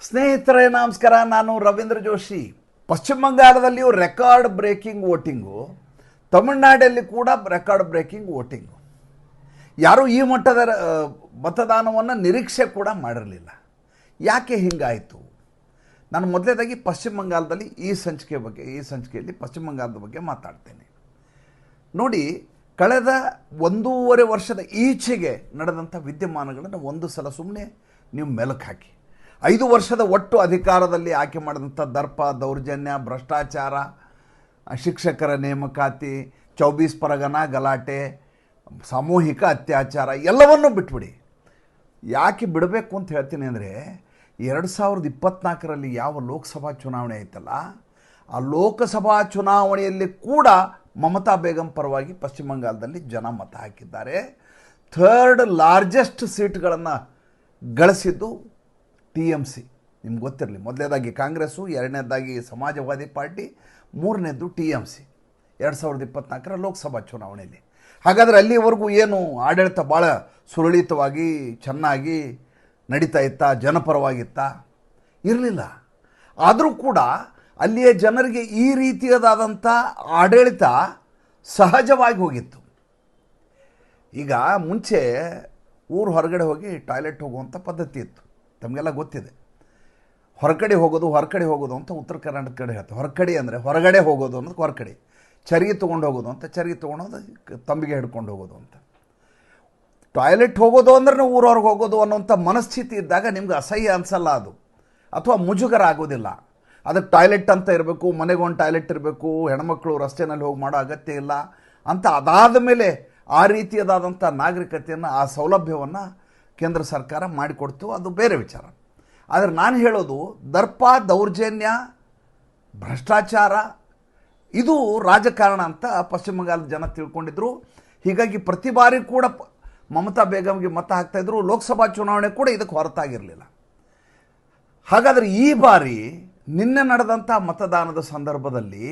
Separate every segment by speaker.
Speaker 1: ಸ್ನೇಹಿತರೆ ನಮಸ್ಕಾರ, ನಾನು ರವೀಂದ್ರ ಜೋಶಿ. ಪಶ್ಚಿಮ ಬಂಗಾಳದಲ್ಲಿಯೂ ರೆಕಾರ್ಡ್ ಬ್ರೇಕಿಂಗ್ ವೋಟಿಂಗು, ತಮಿಳುನಾಡಲ್ಲಿ ಕೂಡ ರೆಕಾರ್ಡ್ ಬ್ರೇಕಿಂಗ್ ವೋಟಿಂಗು. ಯಾರೂ ಈ ಮಟ್ಟದ ಮತದಾನವನ್ನು ನಿರೀಕ್ಷೆ ಕೂಡ ಮಾಡಿರಲಿಲ್ಲ. ಯಾಕೆ ಹಿಂಗಾಯಿತು? ನಾನು ಮೊದಲೇದಾಗಿ ಪಶ್ಚಿಮ ಬಂಗಾಳದಲ್ಲಿ ಈ ಸಂಚಿಕೆಯಲ್ಲಿ ಪಶ್ಚಿಮ ಬಂಗಾಳದ ಬಗ್ಗೆ ಮಾತಾಡ್ತೇನೆ. ನೋಡಿ, ಕಳೆದ 1.5 ವರ್ಷದ ಈಚೆಗೆ ನಡೆದಂಥ ವಿದ್ಯಮಾನಗಳನ್ನು ಒಂದು ಸಲ ಸುಮ್ಮನೆ ನೀವು ಮೆಲುಕು ಹಾಕಿ. 5 ವರ್ಷದ ಒಟ್ಟು ಅಧಿಕಾರದಲ್ಲಿ ಆಯ್ಕೆ ಮಾಡಿದಂಥ ದರ್ಪ, ದೌರ್ಜನ್ಯ, ಭ್ರಷ್ಟಾಚಾರ, ಶಿಕ್ಷಕರ ನೇಮಕಾತಿ, 24 ಪರಗನ ಗಲಾಟೆ, ಸಾಮೂಹಿಕ ಅತ್ಯಾಚಾರ ಎಲ್ಲವನ್ನೂ ಬಿಟ್ಬಿಡಿ. ಯಾಕೆ ಬಿಡಬೇಕು ಅಂತ ಹೇಳ್ತೀನಿ ಅಂದರೆ, 2024ರಲ್ಲಿ ಯಾವ ಲೋಕಸಭಾ ಚುನಾವಣೆ ಆಯ್ತಲ್ಲ, ಆ ಲೋಕಸಭಾ ಚುನಾವಣೆಯಲ್ಲಿ ಕೂಡ ಮಮತಾ ಬೇಗಂ ಪರವಾಗಿ ಪಶ್ಚಿಮ ಬಂಗಾಳದಲ್ಲಿ ಜನ ಮತ ಹಾಕಿದ್ದಾರೆ. 3rd largest ಸೀಟ್ಗಳನ್ನು ಗಳಿಸಿದ್ದು TMC. ನಿಮ್ಗೆ ಗೊತ್ತಿರಲಿ, ಮೊದಲನೇದಾಗಿ ಕಾಂಗ್ರೆಸ್ಸು, ಎರಡನೇದಾಗಿ ಸಮಾಜವಾದಿ ಪಾರ್ಟಿ, ಮೂರನೇದು TMC 2024ರ ಲೋಕಸಭಾ ಚುನಾವಣೆಯಲ್ಲಿ. ಹಾಗಾದರೆ ಅಲ್ಲಿವರೆಗೂ ಏನು ಆಡಳಿತ ಭಾಳ ಸುರಳಿತವಾಗಿ ಚೆನ್ನಾಗಿ ನಡೀತಾ ಇತ್ತಾ, ಜನಪರವಾಗಿತ್ತಾ? ಇರಲಿಲ್ಲ. ಆದರೂ ಕೂಡ ಅಲ್ಲಿಯ ಜನರಿಗೆ ಈ ರೀತಿಯಾದಂಥ ಆಡಳಿತ ಸಹಜವಾಗಿ ಹೋಗಿತ್ತು. ಈಗ ಮುಂಚೆ ಊರು ಹೊರಗಡೆ ಹೋಗಿ ಟಾಯ್ಲೆಟ್ ಹೋಗುವಂಥ ಪದ್ಧತಿ ಇತ್ತು, ತಮಗೆಲ್ಲ ಗೊತ್ತಿದೆ. ಹೊರಗಡೆ ಹೋಗೋದು ಅಂತ ಉತ್ತರ ಕರ್ನಾಟಕ ಕಡೆ ಹೇಳ್ತಾರೆ. ಹೊರಗಡೆ ಅಂದರೆ ಹೊರಗಡೆ ಹೋಗೋದು ಅನ್ನೋದು ಹೊರಗಡೆ, ಚರಿಗೆ ತೊಗೊಂಡು ಹೋಗೋದು ಅಂತ, ಚರಿಗೆ ತೊಗೊಂಡೋದು ತಂಬಿಗೆ ಹಿಡ್ಕೊಂಡು ಹೋಗೋದು ಅಂತ. ಟಾಯ್ಲೆಟ್ ಹೋಗೋದು ಅಂದ್ರೆ ನಾವು ಊರವ್ರಿಗೆ ಹೋಗೋದು ಅನ್ನೋಂಥ ಮನಸ್ಥಿತಿ ಇದ್ದಾಗ ನಿಮ್ಗೆ ಅಸಹ್ಯ ಅನಿಸಲ್ಲ ಅದು, ಅಥವಾ ಮುಜುಗರ ಆಗೋದಿಲ್ಲ. ಅದಕ್ಕೆ ಟಾಯ್ಲೆಟ್ ಅಂತ ಇರಬೇಕು, ಮನೆಗೊಂದು ಟಾಯ್ಲೆಟ್ ಇರಬೇಕು, ಹೆಣ್ಮಕ್ಳು ರಸ್ತೆಯಲ್ಲಿ ಹೋಗಿ ಮಾಡೋ ಅಗತ್ಯ ಇಲ್ಲ ಅಂತ. ಅದಾದ ಮೇಲೆ ಆ ರೀತಿಯದಾದಂಥ ನಾಗರಿಕತೆಯನ್ನು, ಆ ಸೌಲಭ್ಯವನ್ನು ಕೇಂದ್ರ ಸರ್ಕಾರ ಮಾಡಿಕೊಡ್ತು, ಅದು ಬೇರೆ ವಿಚಾರ. ಆದರೆ ನಾನು ಹೇಳೋದು, ದರ್ಪ, ದೌರ್ಜನ್ಯ, ಭ್ರಷ್ಟಾಚಾರ ಇದು ರಾಜಕಾರಣ ಅಂತ ಪಶ್ಚಿಮ ಬಂಗಾಳದ ಜನ ತಿಳ್ಕೊಂಡಿದ್ರು. ಹೀಗಾಗಿ ಪ್ರತಿ ಬಾರಿ ಕೂಡ ಮಮತಾ ಬೇಗಂಗೆ ಮತ ಹಾಕ್ತಾಯಿದ್ರು. ಲೋಕಸಭಾ ಚುನಾವಣೆ ಕೂಡ ಇದಕ್ಕೆ ಹೊರತಾಗಿರಲಿಲ್ಲ. ಹಾಗಾದರೆ ಈ ಬಾರಿ ನಿನ್ನೆ ನಡೆದಂಥ ಮತದಾನದ ಸಂದರ್ಭದಲ್ಲಿ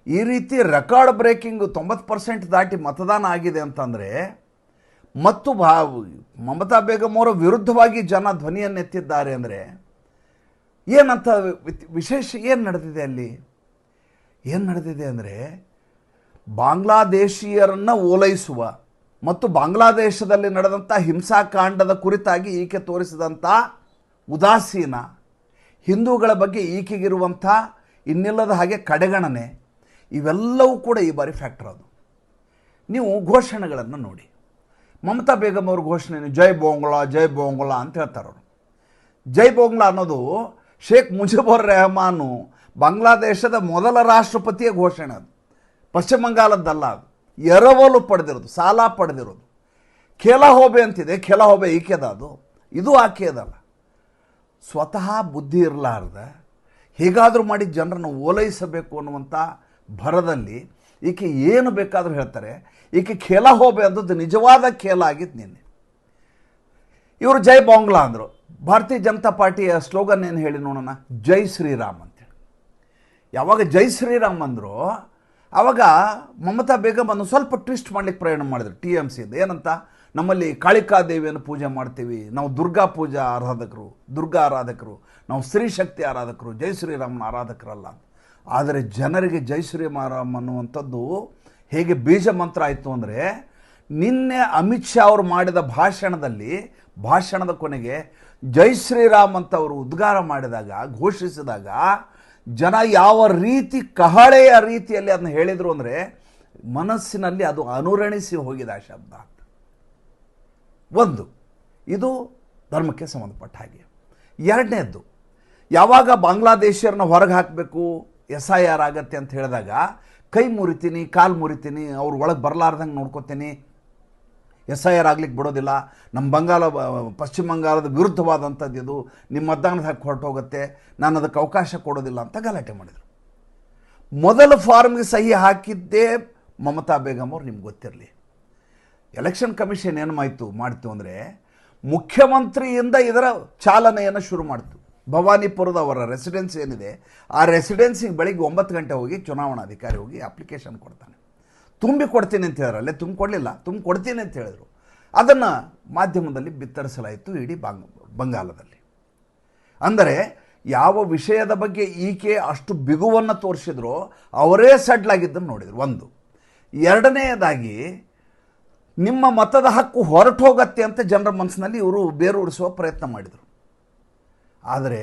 Speaker 1: ಈ ರೀತಿ ರೆಕಾರ್ಡ್ ಬ್ರೇಕಿಂಗ್ 90% ದಾಟಿ ಮತದಾನ ಆಗಿದೆ ಅಂತಂದರೆ, ಮತ್ತು ಮಮತಾ ಬೇಗಂ ಅವರ ವಿರುದ್ಧವಾಗಿ ಜನ ಧ್ವನಿಯನ್ನೆತ್ತಿದ್ದಾರೆ ಅಂದರೆ ಏನಂತ ವಿಶೇಷ ಏನು ನಡೆದಿದೆ ಅಲ್ಲಿ? ಏನು ನಡೆದಿದೆ ಅಂದರೆ, ಬಾಂಗ್ಲಾದೇಶೀಯರನ್ನು ಓಲೈಸುವ ಮತ್ತು ಬಾಂಗ್ಲಾದೇಶದಲ್ಲಿ ನಡೆದಂಥ ಹಿಂಸಾಕಾಂಡದ ಕುರಿತಾಗಿ ಈಕೆ ತೋರಿಸಿದಂಥ ಉದಾಸೀನ, ಹಿಂದೂಗಳ ಬಗ್ಗೆ ಈಕೆಗಿರುವಂಥ ಇನ್ನಿಲ್ಲದ ಹಾಗೆ ಕಡೆಗಣನೆ, ಇವೆಲ್ಲವೂ ಕೂಡ ಈ ಬಾರಿ ಫ್ಯಾಕ್ಟರ್. ಅದು ನೀವು ಘೋಷಣೆಗಳನ್ನು ನೋಡಿ. ಮಮತಾ ಬೇಗಂ ಅವ್ರ ಘೋಷಣೆ ಜೈ ಬೋಂಗ್ಲಾ ಜೈ ಬೋಂಗ್ಲಾ ಅಂತ ಹೇಳ್ತಾರೆ ಅವರು. ಜೈ ಬೋಂಗ್ಲಾ ಅನ್ನೋದು ಶೇಖ್ ಮುಜಿಬುರ್ ರೆಹಮಾನು ಬಾಂಗ್ಲಾದೇಶದ ಮೊದಲ ರಾಷ್ಟ್ರಪತಿಯ ಘೋಷಣೆ. ಅದು ಪಶ್ಚಿಮ ಬಂಗಾಳದ್ದಲ್ಲ, ಅದು ಎರವಲು ಪಡೆದಿರೋದು, ಸಾಲ ಪಡೆದಿರೋದು. ಖೇಲಾ ಹೋಬೆ ಅಂತಿದೆ, ಖೇಲಾ ಹೋಬೆ ಈಕೆದ, ಅದು ಇದು ಆಕೆಯದಲ್ಲ. ಸ್ವತಃ ಬುದ್ಧಿ ಇರಲಾರ್ದ ಹೇಗಾದರೂ ಮಾಡಿ ಜನರನ್ನು ಓಲೈಸಬೇಕು ಅನ್ನುವಂಥ ಭರದಲ್ಲಿ ಈಕೆ ಏನು ಬೇಕಾದರೂ ಹೇಳ್ತಾರೆ. ಈಕೆ ಖೇಲಾ ಹೋಬೆ ಅಂದದ್ದು ನಿಜವಾದ ಖೇಲ ಆಗಿದ್ದು ನಿನ್ನೆ. ಇವರು ಜೈ ಬಾಂಗ್ಲಾ ಅಂದರು. ಭಾರತೀಯ ಜನತಾ ಪಾರ್ಟಿಯ ಸ್ಲೋಗನ್ ಏನು ಹೇಳಿ ನೋಡೋಣ? ಜೈ ಶ್ರೀರಾಮ್ ಅಂತೇಳಿ. ಯಾವಾಗ ಜೈ ಶ್ರೀರಾಮ್ ಅಂದರು, ಆವಾಗ ಮಮತಾ ಬೇಗಂ ಅನ್ನು ಸ್ವಲ್ಪ ಟ್ವಿಸ್ಟ್ ಮಾಡಲಿಕ್ಕೆ ಪ್ರಯಾಣ ಮಾಡಿದ್ರು TMCಯಿಂದ. ಏನಂತ? ನಮ್ಮಲ್ಲಿ ಕಾಳಿಕಾ ದೇವಿಯನ್ನು ಪೂಜೆ ಮಾಡ್ತೀವಿ, ನಾವು ದುರ್ಗಾ ಪೂಜಾ ದುರ್ಗಾ ಆರಾಧಕರು, ನಾವು ಸ್ತ್ರೀ ಶಕ್ತಿ ಆರಾಧಕರು, ಜೈ ಶ್ರೀರಾಮನ ಆರಾಧಕರಲ್ಲ. ಆದರೆ ಜನರಿಗೆ ಜೈ ಶ್ರೀರಾಮ್ ಅನ್ನುವಂಥದ್ದು ಹೇಗೆ ಬೀಜ ಮಂತ್ರ ಆಯಿತು ಅಂದರೆ, ನಿನ್ನೆ ಅಮಿತ್ ಶಾ ಅವರು ಮಾಡಿದ ಭಾಷಣದ ಕೊನೆಗೆ ಜೈ ಶ್ರೀರಾಮ್ ಅಂತ ಅವರು ಉದ್ಗಾರ ಮಾಡಿದಾಗ, ಘೋಷಿಸಿದಾಗ ಜನ ಯಾವ ರೀತಿ ಕಹಳೆಯ ರೀತಿಯಲ್ಲಿ ಅದನ್ನು ಹೇಳಿದರು ಅಂದರೆ, ಮನಸ್ಸಿನಲ್ಲಿ ಅದು ಅನುರಣಿಸಿ ಹೋಗಿದೆ ಆ ಶಬ್ದ ಅಂತ. ಒಂದು, ಇದು ಧರ್ಮಕ್ಕೆ ಸಂಬಂಧಪಟ್ಟ ಹಾಗೆ. ಎರಡನೇದ್ದು, ಯಾವಾಗ ಬಾಂಗ್ಲಾದೇಶಿಯರನ್ನ ಹೊರಗೆ ಹಾಕಬೇಕು, SIR ಆಗತ್ತೆ ಅಂತ ಹೇಳಿದಾಗ ಕೈ ಮುರಿತೀನಿ, ಕಾಲು ಮುರಿತೀನಿ, ಅವ್ರು ಒಳಗೆ ಬರಲಾರ್ದಂಗೆ ನೋಡ್ಕೋತೀನಿ, SIR ಆಗ್ಲಿಕ್ಕೆ ಬಿಡೋದಿಲ್ಲ, ನಮ್ಮ ಪಶ್ಚಿಮ ಬಂಗಾಳದ ವಿರುದ್ಧವಾದಂಥದ್ದು ಇದು, ನಿಮ್ಮ ಮತದಾನದ ಹಕ್ಕು ಹೊರಟೋಗುತ್ತೆ, ನಾನು ಅದಕ್ಕೆ ಅವಕಾಶ ಕೊಡೋದಿಲ್ಲ ಅಂತ ಗಲಾಟೆ ಮಾಡಿದರು. ಮೊದಲ ಫಾರ್ಮ್ಗೆ ಸಹಿ ಹಾಕಿದ್ದೇ ಮಮತಾ ಬೇಗಂ ಅವ್ರು. ನಿಮ್ಗೆ ಗೊತ್ತಿರಲಿ, ಎಲೆಕ್ಷನ್ ಕಮಿಷನ್ ಏನು ಮಾಡ್ತು ಅಂದರೆ, ಮುಖ್ಯಮಂತ್ರಿಯಿಂದ ಇದರ ಚಾಲನೆಯನ್ನು ಶುರು ಮಾಡ್ತು. ಭವಾನಿಪುರದ ಅವರ ರೆಸಿಡೆನ್ಸಿ ಏನಿದೆ, ಆ ರೆಸಿಡೆನ್ಸಿಗೆ ಬೆಳಿಗ್ಗೆ 9 ಗಂಟೆ ಹೋಗಿ ಚುನಾವಣಾಧಿಕಾರಿ ಹೋಗಿ ಅಪ್ಲಿಕೇಶನ್ ಕೊಡ್ತಾನೆ. ತುಂಬಿ ಕೊಡ್ತೀನಿ ಅಂತ ಹೇಳಿದ್ರಲ್ಲೇ, ತುಂಬಿಕೊಡಲಿಲ್ಲ, ಕೊಡ್ತೀನಿ ಅಂತ ಹೇಳಿದ್ರು. ಅದನ್ನು ಮಾಧ್ಯಮದಲ್ಲಿ ಬಿತ್ತರಿಸಲಾಯಿತು ಇಡೀ ಬಂಗಾಲದಲ್ಲಿ. ಅಂದರೆ ಯಾವ ವಿಷಯದ ಬಗ್ಗೆ ಈಕೆ ಅಷ್ಟು ಬಿಗುವನ್ನು ತೋರಿಸಿದ್ರೋ ಅವರೇ ಸಡ್ಲಾಗಿದ್ದನ್ನು ನೋಡಿದರು. ಒಂದು. ಎರಡನೆಯದಾಗಿ ನಿಮ್ಮ ಮತದ ಹಕ್ಕು ಹೊರಟು ಹೋಗತ್ತೆ ಅಂತ ಜನರ ಮನಸ್ಸಿನಲ್ಲಿ ಇವರು ಬೇರೂರಿಸುವ ಪ್ರಯತ್ನ ಮಾಡಿದರು. ಆದರೆ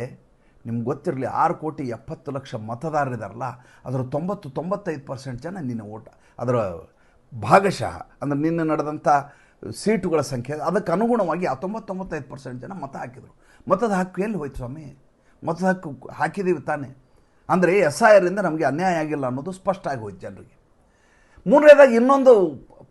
Speaker 1: ನಿಮ್ಗೆ ಗೊತ್ತಿರಲಿ, 6,70,00,000 ಮತದಾರರಿದಾರಲ್ಲ, ಅದರ 90-95% ಜನ ನಿನ್ನೆ ಓಟ, ಅದರ ಭಾಗಶಃ ಅಂದರೆ ನಿನ್ನೆ ನಡೆದಂಥ ಸೀಟುಗಳ ಸಂಖ್ಯೆ ಅದಕ್ಕೆ ಅನುಗುಣವಾಗಿ ಆ 90-95% ಜನ ಮತ ಹಾಕಿದರು. ಮತದ ಹಕ್ಕು ಎಲ್ಲಿ ಹೋಯ್ತು ಸ್ವಾಮಿ? ಮತದ ಹಕ್ಕು ಹಾಕಿದ್ದೀವಿ ತಾನೇ. ಅಂದರೆ SIR ಇಂದ ನಮಗೆ ಅನ್ಯಾಯ ಆಗಿಲ್ಲ ಅನ್ನೋದು ಸ್ಪಷ್ಟ ಆಗಿ ಹೋಯ್ತು ಜನರಿಗೆ. ಮೂರನೇದಾಗಿ ಇನ್ನೊಂದು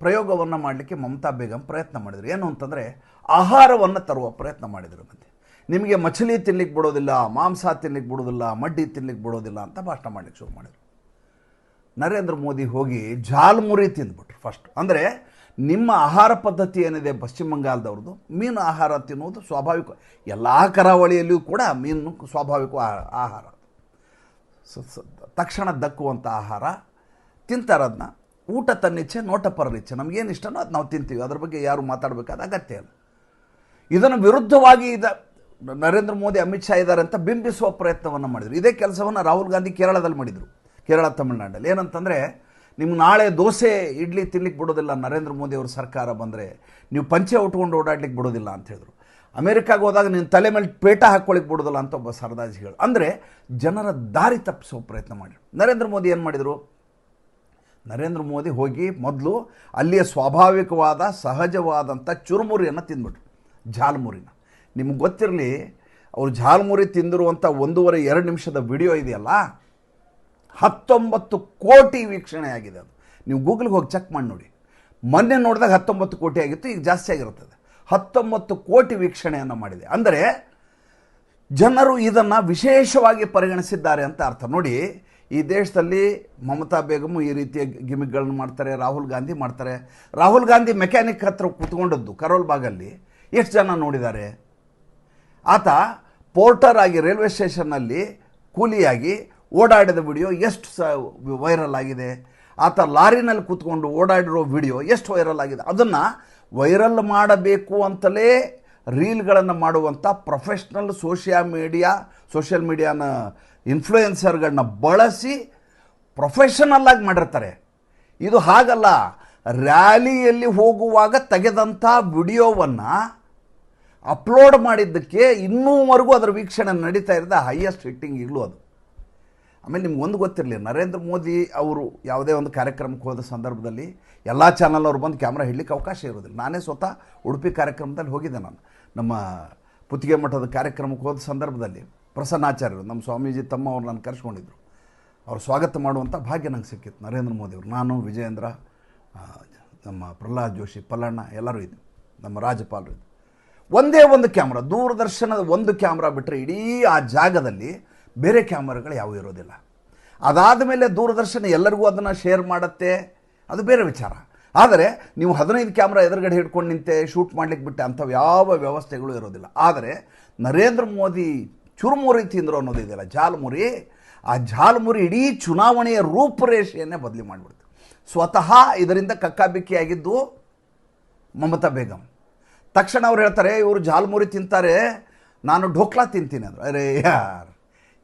Speaker 1: ಪ್ರಯೋಗವನ್ನು ಮಾಡಲಿಕ್ಕೆ ಮಮತಾ ಬೇಗಂ ಪ್ರಯತ್ನ ಮಾಡಿದರು. ಏನು ಅಂತಂದರೆ ಆಹಾರವನ್ನು ತರುವ ಪ್ರಯತ್ನ ಮಾಡಿದರು. ಮತ್ತೆ ನಿಮಗೆ ಮछली ತಿನ್ಲಿಕ್ಕೆ ಬಿಡೋದಿಲ್ಲ, ಮಾಂಸ ತಿನ್ಲಿಕ್ಕೆ ಬಿಡೋದಿಲ್ಲ, ಮಡ್ಡಿ ತಿನ್ಲಿಕ್ಕೆ ಬಿಡೋದಿಲ್ಲ ಅಂತ ಭಾಷಣ ಮಾಡಲಿಕ್ಕೆ ಶುರು ಮಾಡಿದರು. ನರೇಂದ್ರ ಮೋದಿ ಹೋಗಿ ಜಾಲ್ಮುರಿ ತಿಂದ್ಬಿಟ್ರು ಫಸ್ಟ್. ಅಂದರೆ ನಿಮ್ಮ ಆಹಾರ ಪದ್ಧತಿ ಏನಿದೆ ಪಶ್ಚಿಮ ಬಂಗಾಳದವ್ರದ್ದು, ಮೀನು ಆಹಾರ ತಿನ್ನುವುದು ಸ್ವಾಭಾವಿಕ. ಎಲ್ಲ ಕರಾವಳಿಯಲ್ಲಿಯೂ ಕೂಡ ಮೀನು ಸ್ವಾಭಾವಿಕ ಆಹಾರ, ತಕ್ಷಣ ದಕ್ಕುವಂಥ ಆಹಾರ. ತಿಂತಾರದನ್ನ. ಊಟ ತನ್ನಿಚ್ಛೆ, ನೋಟ ಪರನಿಚ್ಛೆ. ನಮಗೇನು ಇಷ್ಟನೋ ಅದು ನಾವು ತಿಂತೀವಿ, ಅದ್ರ ಬಗ್ಗೆ ಯಾರು ಮಾತಾಡಬೇಕಾದ ಅಗತ್ಯ ಇಲ್ಲ. ಇದನ್ನು ವಿರುದ್ಧವಾಗಿ ನರೇಂದ್ರ ಮೋದಿ, ಅಮಿತ್ ಶಾ ಇದ್ದಾರೆ ಅಂತ ಬಿಂಬಿಸುವ ಪ್ರಯತ್ನವನ್ನು ಮಾಡಿದರು. ಇದೇ ಕೆಲಸವನ್ನು ರಾಹುಲ್ ಗಾಂಧಿ ಕೇರಳದಲ್ಲಿ ಮಾಡಿದರು, ಕೇರಳ ತಮಿಳುನಾಡಲ್ಲಿ. ಏನಂತಂದರೆ, ನಿಮ್ಗೆ ನಾಳೆ ದೋಸೆ ಇಡ್ಲಿ ತಿನ್ಲಿಕ್ಕೆ ಬಿಡೋದಿಲ್ಲ ನರೇಂದ್ರ ಮೋದಿ ಅವ್ರ ಸರ್ಕಾರ ಬಂದರೆ, ನೀವು ಪಂಚೆ ಉಟ್ಕೊಂಡು ಓಡಾಡ್ಲಿಕ್ಕೆ ಬಿಡೋದಿಲ್ಲ ಅಂತ ಹೇಳಿದ್ರು. ಅಮೇರಿಕಾಗೆ ಹೋದಾಗ ನೀನು ತಲೆ ಮೇಲೆ ಪೇಟ ಹಾಕ್ಕೊಳ್ಳಿಕ್ಕೆ ಬಿಡೋದಿಲ್ಲ ಅಂತ ಒಬ್ಬ ಸರದಾಜಿ ಹೇಳು. ಅಂದರೆ ಜನರ ದಾರಿ ತಪ್ಪಿಸೋ ಪ್ರಯತ್ನ ಮಾಡಿದ್ರು. ನರೇಂದ್ರ ಮೋದಿ ಏನು ಮಾಡಿದರು? ನರೇಂದ್ರ ಮೋದಿ ಹೋಗಿ ಮೊದಲು ಅಲ್ಲಿಯ ಸ್ವಾಭಾವಿಕವಾದ ಸಹಜವಾದಂಥ ಚುರುಮುರಿಯನ್ನು ತಿಂದ್ಬಿಟ್ರು, ಜಾಲ್ಮುರಿನ. ನಿಮ್ಗೆ ಗೊತ್ತಿರಲಿ, ಅವರು ಜಾಲ್ಮುರಿ ತಿಂದಿರುವಂಥ 1.5-2 ನಿಮಿಷದ ವಿಡಿಯೋ ಇದೆಯಲ್ಲ, 19 ಕೋಟಿ ವೀಕ್ಷಣೆ ಆಗಿದೆ. ಅದು ನೀವು ಗೂಗಲ್ಗೆ ಹೋಗಿ ಚೆಕ್ ಮಾಡಿ ನೋಡಿ. ಮೊನ್ನೆ ನೋಡಿದಾಗ 19 ಕೋಟಿ ಆಗಿತ್ತು, ಈಗ ಜಾಸ್ತಿ ಆಗಿರುತ್ತದೆ. 19 ಕೋಟಿ ವೀಕ್ಷಣೆಯನ್ನು ಮಾಡಿದೆ. ಅಂದರೆ ಜನರು ಇದನ್ನು ವಿಶೇಷವಾಗಿ ಪರಿಗಣಿಸಿದ್ದಾರೆ ಅಂತ ಅರ್ಥ. ನೋಡಿ, ಈ ದೇಶದಲ್ಲಿ ಮಮತಾ ಬೇಗಮ್ ಈ ರೀತಿಯ ಗಿಮಿಕ್ಗಳನ್ನು ಮಾಡ್ತಾರೆ, ರಾಹುಲ್ ಗಾಂಧಿ ಮಾಡ್ತಾರೆ. ರಾಹುಲ್ ಗಾಂಧಿ ಮೆಕ್ಯಾನಿಕ್ ಹತ್ರ ಕೂತ್ಕೊಂಡದ್ದು ಕರೋಲ್ ಬಾಗಲ್ಲಿ ಎಷ್ಟು ಜನ ನೋಡಿದ್ದಾರೆ? ಆತ ಪೋರ್ಟರ್ ಆಗಿ ರೈಲ್ವೆ ಸ್ಟೇಷನ್ನಲ್ಲಿ ಕೂಲಿಯಾಗಿ ಓಡಾಡಿದ ವಿಡಿಯೋ ಎಷ್ಟು ವೈರಲ್ ಆಗಿದೆ. ಆತ ಲಾರಿನಲ್ಲಿ ಕೂತ್ಕೊಂಡು ಓಡಾಡಿರೋ ವಿಡಿಯೋ ಎಷ್ಟು ವೈರಲ್ ಆಗಿದೆ. ಅದನ್ನು ವೈರಲ್ ಮಾಡಬೇಕು ಅಂತಲೇ ರೀಲ್ಗಳನ್ನು ಮಾಡುವಂಥ ಪ್ರೊಫೆಷ್ನಲ್ ಸೋಷಿಯಲ್ ಮೀಡಿಯಾನ ಇನ್ಫ್ಲೂಯೆನ್ಸರ್ಗಳನ್ನ ಬಳಸಿ ಪ್ರೊಫೆಷನಲ್ಲಾಗಿ ಮಾಡಿರ್ತಾರೆ. ಇದು ಹಾಗಲ್ಲ. ರ್ಯಾಲಿಯಲ್ಲಿ ಹೋಗುವಾಗ ತೆಗೆದಂಥ ವಿಡಿಯೋವನ್ನು ಅಪ್ಲೋಡ್ ಮಾಡಿದ್ದಕ್ಕೆ ಇನ್ನೂವರೆಗೂ ಅದರ ವೀಕ್ಷಣೆ ನಡೀತಾ ಇರೋದು ಹೈಯೆಸ್ಟ್ ಹಿಟ್ಟಿಂಗ್ ಈಗಲೂ ಅದು. ಆಮೇಲೆ ನಿಮ್ಗೊಂದು ಗೊತ್ತಿರಲಿ, ನರೇಂದ್ರ ಮೋದಿ ಅವರು ಯಾವುದೇ ಒಂದು ಕಾರ್ಯಕ್ರಮಕ್ಕೆ ಹೋದ ಸಂದರ್ಭದಲ್ಲಿ ಎಲ್ಲ ಚಾನಲ್ ಅವ್ರು ಬಂದು ಕ್ಯಾಮ್ರಾ ಹಿಡ್ಲಿಕ್ಕೆ ಅವಕಾಶ ಇರೋದಿಲ್ಲ. ನಾನೇ ಸ್ವತಃ ಉಡುಪಿ ಕಾರ್ಯಕ್ರಮದಲ್ಲಿ ಹೋಗಿದ್ದೆ. ನಾನು ನಮ್ಮ ಪುತ್ತಿಗೆ ಮಠದ ಕಾರ್ಯಕ್ರಮಕ್ಕೆ ಹೋದ ಸಂದರ್ಭದಲ್ಲಿ ಪ್ರಸನ್ನಾಚಾರ್ಯರು, ನಮ್ಮ ಸ್ವಾಮೀಜಿ ತಮ್ಮ ಅವ್ರು ನಾನು ಕರೆಸ್ಕೊಂಡಿದ್ರು. ಅವ್ರು ಸ್ವಾಗತ ಮಾಡುವಂಥ ಭಾಗ್ಯ ನಂಗೆ ಸಿಕ್ಕಿತ್ತು ನರೇಂದ್ರ ಮೋದಿಯವರು. ನಾನು, ವಿಜಯೇಂದ್ರ, ನಮ್ಮ ಪ್ರಹ್ಲಾದ್ ಜೋಶಿ, ಪಲ್ಲಣ್ಣ ಎಲ್ಲರೂ ಇದ್ದರು, ನಮ್ಮ ರಾಜ್ಯಪಾಲರು ಇದ್ದರು. ಒಂದೇ ಒಂದು ಕ್ಯಾಮ್ರಾ, ದೂರದರ್ಶನದ ಒಂದು ಕ್ಯಾಮ್ರಾ ಬಿಟ್ಟರೆ ಇಡೀ ಆ ಜಾಗದಲ್ಲಿ ಬೇರೆ ಕ್ಯಾಮ್ರಾಗಳು ಯಾವುವು ಇರೋದಿಲ್ಲ. ಅದಾದ ಮೇಲೆ ದೂರದರ್ಶನ ಎಲ್ಲರಿಗೂ ಅದನ್ನು ಶೇರ್ ಮಾಡುತ್ತೆ, ಅದು ಬೇರೆ ವಿಚಾರ. ಆದರೆ ನೀವು 15 ಕ್ಯಾಮ್ರಾ ಎದುರುಗಡೆ ಹಿಡ್ಕೊಂಡು ನಿಂತೆ ಶೂಟ್ ಮಾಡಲಿಕ್ಕೆ ಬಿಟ್ಟೆ ಅಂಥವು ಯಾವ ವ್ಯವಸ್ಥೆಗಳು ಇರೋದಿಲ್ಲ. ಆದರೆ ನರೇಂದ್ರ ಮೋದಿ ಚುರುಮುರಿ ತಿಂದರು ಅನ್ನೋದಿದೆಯಲ್ಲ, ಜಾಲ್ಮುರಿ, ಆ ಜಾಲ್ಮುರಿ ಇಡೀ ಚುನಾವಣೆಯ ರೂಪುರೇಷೆಯನ್ನೇ ಬದಲಿ ಮಾಡಿಬಿಡ್ತು. ಸ್ವತಃ ಇದರಿಂದ ಕಕ್ಕಾಬಿಕ್ಕಿಯಾಗಿದ್ದು ಮಮತಾ ಬೇಗಂ. ತಕ್ಷಣ ಅವ್ರು ಹೇಳ್ತಾರೆ, ಇವರು ಜಾಲ್ಮುರಿ ತಿಂತಾರೆ, ನಾನು ಢೋಕ್ಲಾ ತಿಂತೀನಿ ಅಂದರು. ಅರೇ ಯಾರ್,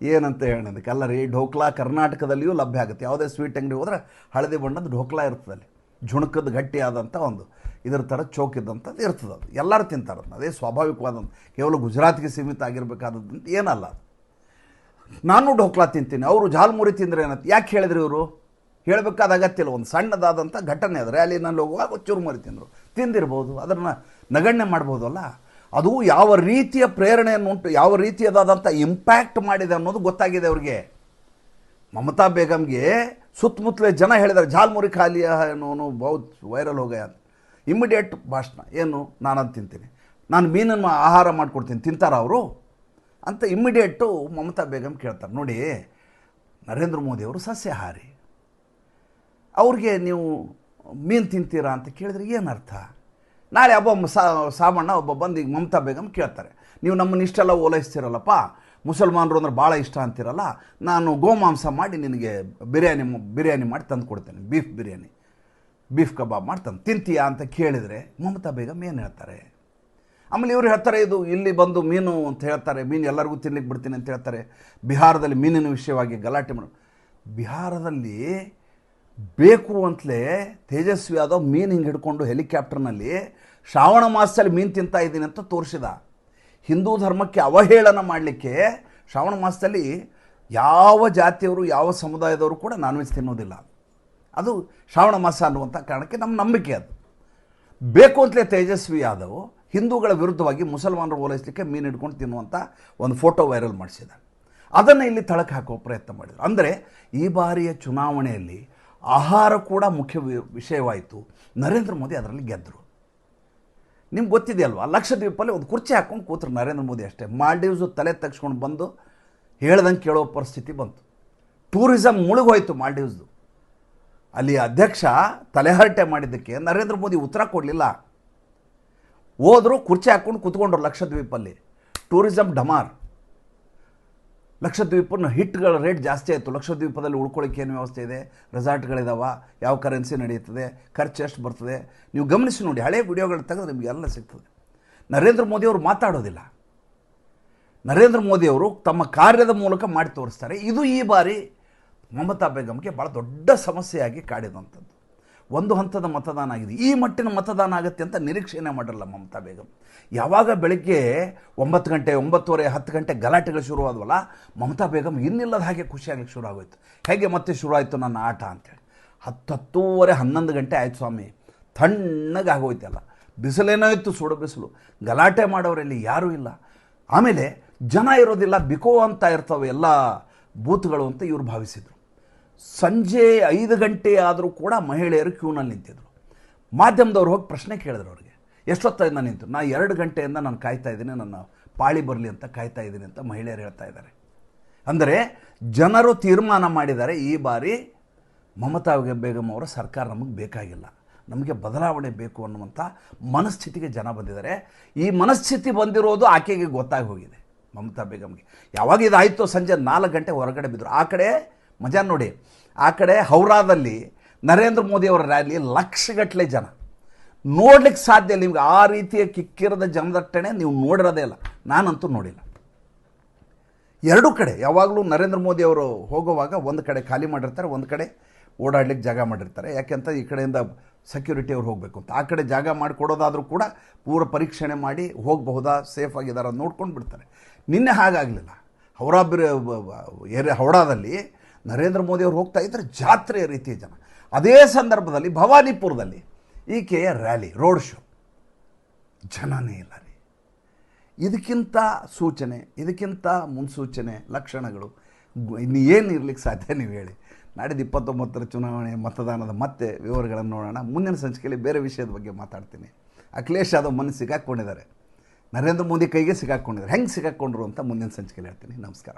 Speaker 1: ಏನಂತ ಹೇಳೋದಕ್ಕೆ ಅಲ್ಲ ರೀ. ಢೋಕ್ಲಾ ಕರ್ನಾಟಕದಲ್ಲಿಯೂ ಲಭ್ಯ ಆಗುತ್ತೆ. ಯಾವುದೇ ಸ್ವೀಟ್ ಅಂಗಡಿ ಹೋದರೆ ಹಳದಿ ಬಣ್ಣದ ಢೋಕ್ಲಾ ಇರ್ತದಲ್ಲಿ, ಜುಣಕದ ಗಟ್ಟಿಯಾದಂಥ ಒಂದು ಇದರ ಥರ ಚೌಕಿದ್ದಂಥದ್ದು ಇರ್ತದೆ. ಅದು ಎಲ್ಲರೂ ತಿಂತಾರೆ. ಅದೇ ಸ್ವಾಭಾವಿಕವಾದಂಥ, ಕೇವಲ ಗುಜರಾತ್ಗೆ ಸೀಮಿತ ಆಗಿರಬೇಕಾದಂತ ಏನಲ್ಲ ಅದು. ನಾನು ಢೋಕ್ಲಾ ತಿಂತೀನಿ, ಅವರು ಜಾಲ್ಮುರಿ ತಿಂದರೆ ಏನಂತ ಯಾಕೆ ಹೇಳಿದ್ರು ಇವರು? ಹೇಳಬೇಕಾದ ಅಗತ್ಯ ಇಲ್ಲ. ಒಂದು ಸಣ್ಣದಾದಂಥ ಘಟನೆ ಅದು. ರ್ಯಾಲಿನಲ್ಲಿ ಹೋಗುವಾಗ ಚುರುಮುರಿ ತಿಂದಿರ್ಬೋದು, ಅದನ್ನು ನಗಣ್ಯ ಮಾಡ್ಬೋದು ಅಲ್ಲ. ಅದು ಯಾವ ರೀತಿಯ ಪ್ರೇರಣೆಯನ್ನುಂಟು, ಯಾವ ರೀತಿಯದಾದಂಥ ಇಂಪ್ಯಾಕ್ಟ್ ಮಾಡಿದೆ ಅನ್ನೋದು ಗೊತ್ತಾಗಿದೆ ಅವ್ರಿಗೆ. ಮಮತಾ ಬೇಗಮ್ಗೆ ಸುತ್ತಮುತ್ತಲೇ ಜನ ಹೇಳಿದ್ದಾರೆ, ಜಾಲ್ಮುರಿ ಖಾಲಿ ಏನೋ ಬಹುತ್ ವೈರಲ್ ಹೋಗಯ ಅಂತ. ಇಮ್ಮಿಡಿಯೇಟ್ ಭಾಷಣ, ಏನು ನಾನದು ತಿಂತೀನಿ, ನಾನು ಮೀನನ್ನು ಆಹಾರ ಮಾಡಿಕೊಡ್ತೀನಿ, ತಿಂತಾರ ಅವರು ಅಂತ ಇಮ್ಮಿಡಿಯೇಟು ಮಮತಾ ಬೇಗಮ್ ಕೇಳ್ತಾರೆ. ನೋಡಿ, ನರೇಂದ್ರ ಮೋದಿಯವರು ಸಸ್ಯಾಹಾರಿ, ಅವ್ರಿಗೆ ನೀವು ಮೀನು ತಿಂತೀರಾ ಅಂತ ಕೇಳಿದ್ರೆ ಏನರ್ಥ? ನಾಳೆ ಒಬ್ಬ ಸಾಮಣ್ಣ ಒಬ್ಬ ಬಂದು ಈಗ ಮಮತಾ ಬೇಗಮ್ ಕೇಳ್ತಾರೆ, ನೀವು ನಮ್ಮನ್ನು ಇಷ್ಟೆಲ್ಲ ಓಲೈಸ್ತಿರಲ್ಲಪ್ಪ, ಮುಸಲ್ಮಾನರು ಅಂದ್ರೆ ಭಾಳ ಇಷ್ಟ ಅಂತಿರಲ್ಲ, ನಾನು ಗೋಮಾಂಸ ಮಾಡಿ ನಿನಗೆ ಬಿರಿಯಾನಿ ಮಾಡಿ ತಂದು ಕೊಡ್ತೇನೆ, ಬೀಫ್ ಕಬಾಬ್ ಮಾಡಿ ತಂದು ತಿಂತೀಯಾ ಅಂತ ಕೇಳಿದರೆ ಮಮತಾ ಬೇಗಮ್ ಏನು ಹೇಳ್ತಾರೆ? ಆಮೇಲೆ ಇವ್ರು ಹೇಳ್ತಾರೆ ಇದು ಇಲ್ಲಿ ಬಂದು ಮೀನು ಅಂತ ಹೇಳ್ತಾರೆ, ಮೀನು ಎಲ್ಲರಿಗೂ ತಿನ್ಲಿಕ್ಕೆ ಬಿಡ್ತೀನಿ ಅಂತ ಹೇಳ್ತಾರೆ. ಬಿಹಾರದಲ್ಲಿ ಮೀನಿನ ವಿಷಯವಾಗಿ ಗಲಾಟೆ ಮಾಡಿ, ಬಿಹಾರದಲ್ಲಿ ಬೇಕು ಅಂತಲೇ ತೇಜಸ್ವಿ ಯಾದವ್ ಮೀನು ಹಿಂಗೆ ಹಿಡ್ಕೊಂಡು ಹೆಲಿಕಾಪ್ಟರ್ನಲ್ಲಿ ಶ್ರಾವಣ ಮಾಸದಲ್ಲಿ ಮೀನು ತಿಂತಾ ಇದ್ದೀನಿ ಅಂತ ತೋರಿಸಿದ. ಹಿಂದೂ ಧರ್ಮಕ್ಕೆ ಅವಹೇಳನ ಮಾಡಲಿಕ್ಕೆ ಶ್ರಾವಣ ಮಾಸದಲ್ಲಿ ಯಾವ ಜಾತಿಯವರು ಯಾವ ಸಮುದಾಯದವರು ಕೂಡ ನಾನ್ ವೆಜ್ ತಿನ್ನೋದಿಲ್ಲ. ಅದು ಶ್ರಾವಣ ಮಾಸ ಅನ್ನುವಂಥ ಕಾರಣಕ್ಕೆ ನಮ್ಮ ನಂಬಿಕೆ ಅದು. ಬೇಕು ಅಂತಲೇ ತೇಜಸ್ವಿ ಯಾದವ್ ಹಿಂದೂಗಳ ವಿರುದ್ಧವಾಗಿ ಮುಸಲ್ಮಾನರು ಓಲೈಸಲಿಕ್ಕೆ ಮೀನು ಹಿಡ್ಕೊಂಡು ತಿನ್ನುವಂಥ ಒಂದು ಫೋಟೋ ವೈರಲ್ ಮಾಡಿಸಿದ. ಅದನ್ನು ಇಲ್ಲಿ ತಳಕ್ಕೆ ಹಾಕುವ ಪ್ರಯತ್ನ ಮಾಡಿದರು. ಅಂದರೆ ಈ ಬಾರಿಯ ಚುನಾವಣೆಯಲ್ಲಿ ಆಹಾರ ಕೂಡ ಮುಖ್ಯ ವಿಷಯವಾಯಿತು. ನರೇಂದ್ರ ಮೋದಿ ಅದರಲ್ಲಿ ಗೆದ್ದರು. ನಿಮ್ಗೆ ಗೊತ್ತಿದೆಯಲ್ವಾ, ಲಕ್ಷದ್ವೀಪಲ್ಲಿ ಒಂದು ಕುರ್ಚಿ ಹಾಕ್ಕೊಂಡು ಕೂತರು ನರೇಂದ್ರ ಮೋದಿ ಅಷ್ಟೇ. ಮಾಲ್ಡೀವ್ಸು ತಲೆ ತಗ್ಸ್ಕೊಂಡು ಬಂದು ಹೇಳ್ದಂಗೆ ಕೇಳೋ ಪರಿಸ್ಥಿತಿ ಬಂತು. ಟೂರಿಸಮ್ ಮುಳುಗೋಯ್ತು ಮಾಲ್ಡೀವ್ಸ್ದು. ಅಲ್ಲಿ ಅಧ್ಯಕ್ಷ ತಲೆಹರಟೆ ಮಾಡಿದ್ದಕ್ಕೆ ನರೇಂದ್ರ ಮೋದಿ ಉತ್ತರ ಕೊಡಲಿಲ್ಲ. ಹೋದರು, ಕುರ್ಚಿ ಹಾಕ್ಕೊಂಡು ಕೂತ್ಕೊಂಡ್ರು ಲಕ್ಷದ್ವೀಪಲ್ಲಿ. ಟೂರಿಸಮ್ ಡಮಾರ್. ಲಕ್ಷದ್ವೀಪನ ಹಿಟ್ಗಳ ರೇಟ್ ಜಾಸ್ತಿ ಆಯಿತು. ಲಕ್ಷದ್ವೀಪದಲ್ಲಿ ಉಳ್ಕೊಳ್ಳಿಕ್ಕೆ ಏನು ವ್ಯವಸ್ಥೆ ಇದೆ, ರೆಸಾರ್ಟ್ಗಳಿದಾವ, ಯಾವ ಕರೆನ್ಸಿ ನಡೆಯುತ್ತದೆ, ಖರ್ಚು ಎಷ್ಟು ಬರ್ತದೆ, ನೀವು ಗಮನಿಸಿ ನೋಡಿ. ಹಳೆ ವಿಡಿಯೋಗಳು ತೆಗೆದು ನಿಮಗೆಲ್ಲ ಸಿಗ್ತದೆ. ನರೇಂದ್ರ ಮೋದಿಯವರು ಮಾತಾಡೋದಿಲ್ಲ. ನರೇಂದ್ರ ಮೋದಿಯವರು ತಮ್ಮ ಕಾರ್ಯದ ಮೂಲಕ ಮಾಡಿ ತೋರಿಸ್ತಾರೆ. ಇದು ಈ ಬಾರಿ ಮಮತಾ ಬೇಗಮ್ಗೆ ಭಾಳ ದೊಡ್ಡ ಸಮಸ್ಯೆಯಾಗಿ ಕಾಡಿದಂಥದ್ದು. ಒಂದು ಹಂತದ ಮತದಾನ ಆಗಿದೆ. ಈ ಮಟ್ಟಿನ ಮತದಾನ ಆಗುತ್ತೆ ಅಂತ ನಿರೀಕ್ಷೆನೇ ಮಾಡಿರಲ್ಲ ಮಮತಾ ಬೇಗಮ್. ಯಾವಾಗ ಬೆಳಗ್ಗೆ 9 ಗಂಟೆ 9:30 10 ಗಂಟೆ ಗಲಾಟೆಗಳು ಶುರುವಾದವಲ್ಲ, ಮಮತಾ ಬೇಗಮ್ ಇನ್ನಿಲ್ಲದ ಹಾಗೆ ಖುಷಿಯಾಗಲಿಕ್ಕೆ ಶುರು ಆಗೋಯ್ತು. ಹೇಗೆ ಮತ್ತೆ ಶುರು ಆಯಿತು ನನ್ನ ಆಟ ಅಂತೇಳಿ. 10:30 11 ಗಂಟೆ ಆಯ್ತು ಸ್ವಾಮಿ, ತಣ್ಣಗೆ ಆಗೋಯ್ತಲ್ಲ. ಬಿಸಿಲೇನೋ ಇತ್ತು, ಸುಡು ಬಿಸಿಲು. ಗಲಾಟೆ ಮಾಡೋರಲ್ಲಿ ಯಾರೂ ಇಲ್ಲ. ಆಮೇಲೆ ಜನ ಇರೋದಿಲ್ಲ, ಬಿಕೋ ಅಂತ ಇರ್ತವೆ ಎಲ್ಲ ಬೂತ್ಗಳು ಅಂತ ಇವರು ಭಾವಿಸಿದರು. ಸಂಜೆ 5 ಗಂಟೆ ಆದರೂ ಕೂಡ ಮಹಿಳೆಯರು ಕ್ಯೂನಲ್ಲಿ ನಿಂತಿದ್ರು. ಮಾಧ್ಯಮದವ್ರು ಹೋಗಿ ಪ್ರಶ್ನೆ ಕೇಳಿದ್ರು ಅವ್ರಿಗೆ, ಎಷ್ಟೊತ್ತಿಂದ ನಿಂತು? ನಾ 2 ಗಂಟೆಯಿಂದ ನಾನು ಕಾಯ್ತಾ ಇದ್ದೀನಿ, ನನ್ನ ಪಾಳಿ ಬರಲಿ ಅಂತ ಕಾಯ್ತಾ ಇದ್ದೀನಿ ಅಂತ ಮಹಿಳೆಯರು ಹೇಳ್ತಾ ಇದ್ದಾರೆ. ಅಂದರೆ ಜನರು ತೀರ್ಮಾನ ಮಾಡಿದ್ದಾರೆ, ಈ ಬಾರಿ ಮಮತಾ ಬೇಗಮ್ ಅವರ ಸರ್ಕಾರ ನಮಗೆ ಬೇಕಾಗಿಲ್ಲ, ನಮಗೆ ಬದಲಾವಣೆ ಬೇಕು ಅನ್ನುವಂಥ ಮನಸ್ಥಿತಿಗೆ ಜನ ಬಂದಿದ್ದಾರೆ. ಈ ಮನಸ್ಥಿತಿ ಬಂದಿರೋದು ಆಕೆಗೆ ಗೊತ್ತಾಗಿ ಹೋಗಿದೆ ಮಮತಾ ಬೇಗಮ್ಗೆ. ಯಾವಾಗ ಇದಾಯಿತು ಸಂಜೆ 4 ಗಂಟೆ ಹೊರಗಡೆ ಬಿದ್ದರು. ಆ ಕಡೆ ಮಜಾ ನೋಡಿ, ಆ ಕಡೆ ಹೌರಾದಲ್ಲಿ ನರೇಂದ್ರ ಮೋದಿಯವರ ರ್ಯಾಲಿ ಲಕ್ಷಗಟ್ಟಲೆ ಜನ. ನೋಡ್ಲಿಕ್ಕೆ ಸಾಧ್ಯ ಇಲ್ಲ ನಿಮ್ಗೆ. ಆ ರೀತಿಯ ಕಿಕ್ಕಿರದ ಜನದಟ್ಟಣೆ ನೀವು ನೋಡಿರೋದೇ ಇಲ್ಲ, ನಾನಂತೂ ನೋಡಿಲ್ಲ. ಎರಡೂ ಕಡೆ ಯಾವಾಗಲೂ ನರೇಂದ್ರ ಮೋದಿ ಅವರು ಹೋಗುವಾಗ ಒಂದು ಕಡೆ ಖಾಲಿ ಮಾಡಿರ್ತಾರೆ, ಒಂದು ಕಡೆ ಓಡಾಡ್ಲಿಕ್ಕೆ ಜಾಗ ಮಾಡಿರ್ತಾರೆ. ಯಾಕೆಂತ ಈ ಕಡೆಯಿಂದ ಸೆಕ್ಯೂರಿಟಿ ಅವ್ರು ಹೋಗಬೇಕು ಅಂತ. ಆ ಕಡೆ ಜಾಗ ಮಾಡಿಕೊಡೋದಾದರೂ ಕೂಡ ಪೂರ ಪರೀಕ್ಷಣೆ ಮಾಡಿ ಹೋಗಬಹುದಾ, ಸೇಫ್ ಆಗಿದ್ದಾರೆ ನೋಡ್ಕೊಂಡು ಬಿಡ್ತಾರೆ. ನಿನ್ನೆ ಹಾಗಾಗಲಿಲ್ಲ. ಹೌರಾದಲ್ಲಿ ನರೇಂದ್ರ ಮೋದಿ ಅವರು ಹೋಗ್ತಾ ಇದ್ದರೆ ಜಾತ್ರೆಯ ರೀತಿಯ ಜನ. ಅದೇ ಸಂದರ್ಭದಲ್ಲಿ ಭವಾನಿಪುರದಲ್ಲಿ ಈಕೆಯ ರ್ಯಾಲಿ, ರೋಡ್ ಶೋ, ಜನನೇ ಇಲ್ಲ ರೀ. ಇದಕ್ಕಿಂತ ಸೂಚನೆ, ಇದಕ್ಕಿಂತ ಮುನ್ಸೂಚನೆ ಲಕ್ಷಣಗಳು ಇನ್ನು ಏನು ಇರಲಿಕ್ಕೆ ಸಾಧ್ಯ ನೀವು ಹೇಳಿ. ನಾಡಿದ್ದು 29ರ ಚುನಾವಣೆ ಮತದಾನದ ಮತ್ತೆ ವಿವರಗಳನ್ನು ನೋಡೋಣ. ಮುಂದಿನ ಸಂಚಿಕೆಯಲ್ಲಿ ಬೇರೆ ವಿಷಯದ ಬಗ್ಗೆ ಮಾತಾಡ್ತೀನಿ. ಅಖಿಲೇಶ್ ಯಾದವ್ ಮನೆ ಸಿಗಾಕ್ಕೊಂಡಿದ್ದಾರೆ, ನರೇಂದ್ರ ಮೋದಿ ಕೈಗೆ ಸಿಗಾಕ್ಕೊಂಡಿದ್ದಾರೆ. ಹೆಂಗೆ ಸಿಗಾಕ್ಕೊಂಡ್ರು ಅಂತ ಮುಂದಿನ ಸಂಚಿಕೆಯಲ್ಲಿ ಹೇಳ್ತೀನಿ. ನಮಸ್ಕಾರ.